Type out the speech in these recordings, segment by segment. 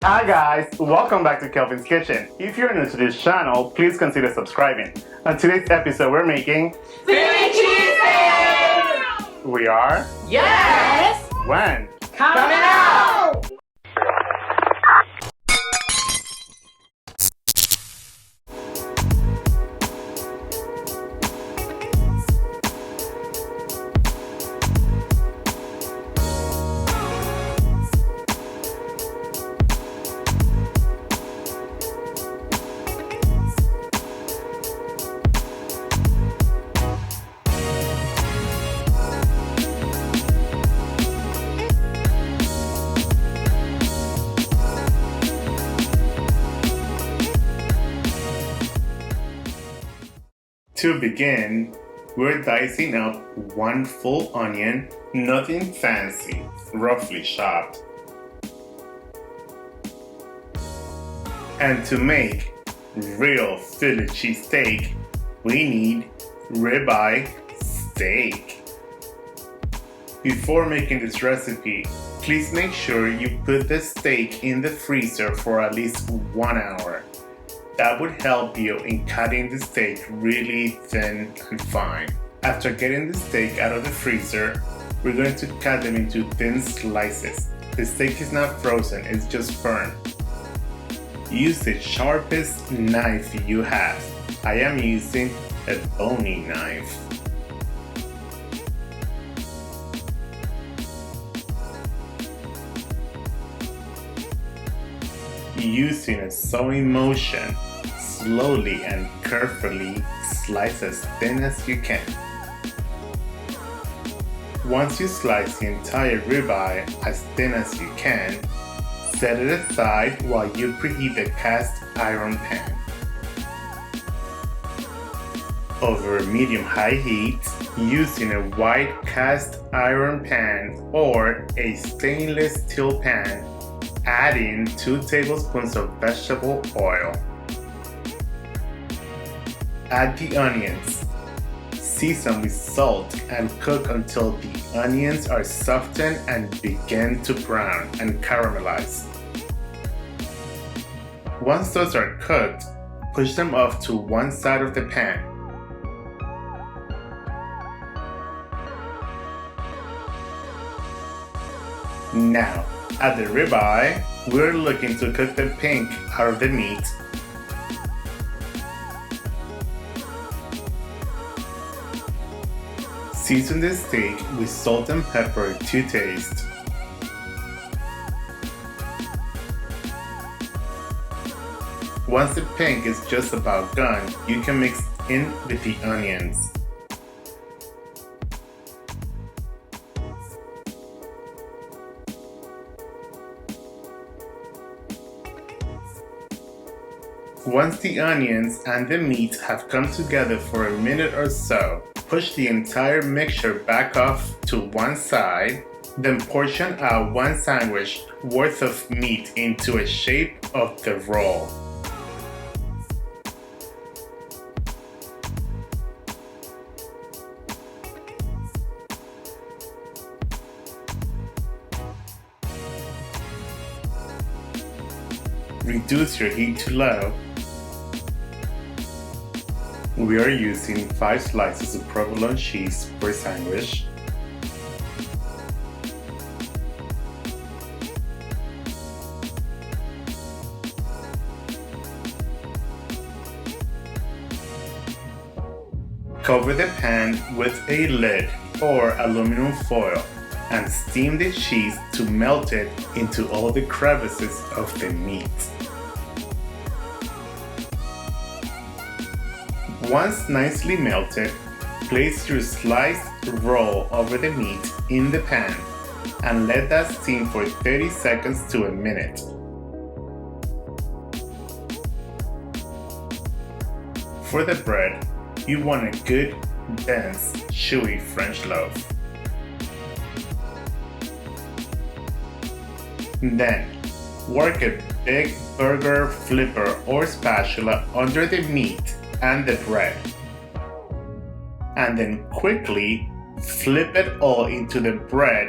Hi guys, welcome back to Kelvin's Kitchen. if you're new to this channel, please consider subscribing. On today's episode, we're making Philly cheesesteak! We are Yes! Buen. Coming out! To begin, we're dicing up one full onion, nothing fancy, roughly chopped. And to make real Philly cheesesteak, we need ribeye steak. Before making this recipe, please make sure you put the steak in the freezer for at least 1 hour. That would help you in cutting the steak really thin and fine. After getting the steak out of the freezer, we're going to cut them into thin slices. The steak is not frozen, it's just firm. Use the sharpest knife you have. I am using a bony knife. Using a sewing motion, slowly and carefully slice as thin as you can. Once you slice the entire ribeye as thin as you can, set it aside while you preheat the cast iron pan. Over medium-high heat, using a white cast iron pan or a stainless steel pan, add in 2 tablespoons of vegetable oil. Add the onions. Season with salt and cook until the onions are softened and begin to brown and caramelize. Once those are cooked, push them off to one side of the pan. Now, at the ribeye, we're looking to cook the pink out of the meat. Season the steak with salt and pepper to taste. Once the pink is just about done, you can mix in with the onions. Once the onions and the meat have come together for a minute or so, push the entire mixture back off to one side, then portion out 1 sandwich worth of meat into a shape of the roll. Reduce your heat to low. We are using 5 slices of provolone cheese per sandwich. Cover the pan with a lid or aluminum foil and steam the cheese to melt it into all the crevices of the meat. Once nicely melted, place your sliced roll over the meat in the pan and let that steam for 30 seconds to a minute. For the bread, you want a good, dense, chewy French loaf. Then, work a big burger flipper or spatula under the meat and the bread, and then quickly flip it all into the bread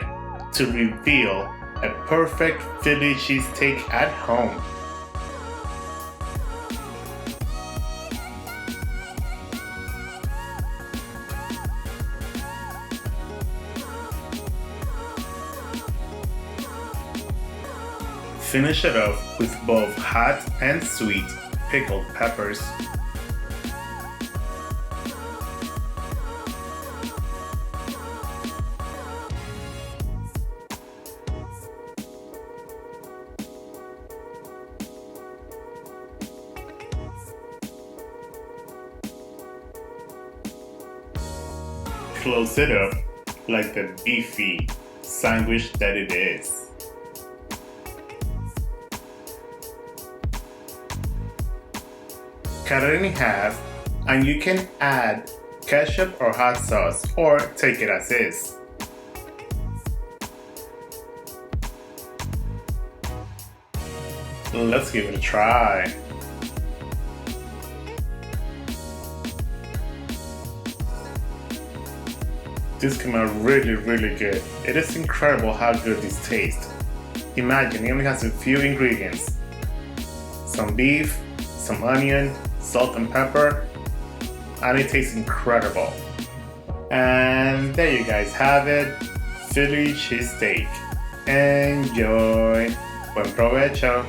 to reveal a perfect Philly cheesesteak at home. Finish it off with both hot and sweet pickled peppers. Close it up like the beefy sandwich that it is. Cut it in half, and you can add ketchup or hot sauce or take it as is. Let's give it a try. This came out really good. It is incredible how good this tastes. Imagine it only has a few ingredients. Some beef, some onion, salt and pepper, and it tastes incredible. And there you guys have it, Philly cheesesteak. Enjoy! Buen provecho!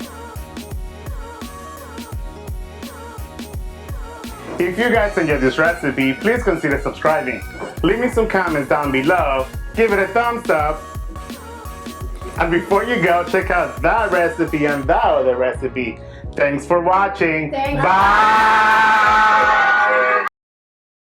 If you guys enjoyed this recipe, please consider subscribing. Leave me some comments down below, give it a thumbs up, and before you go, check out that recipe and that other recipe. Thanks for watching. Thanks. Bye!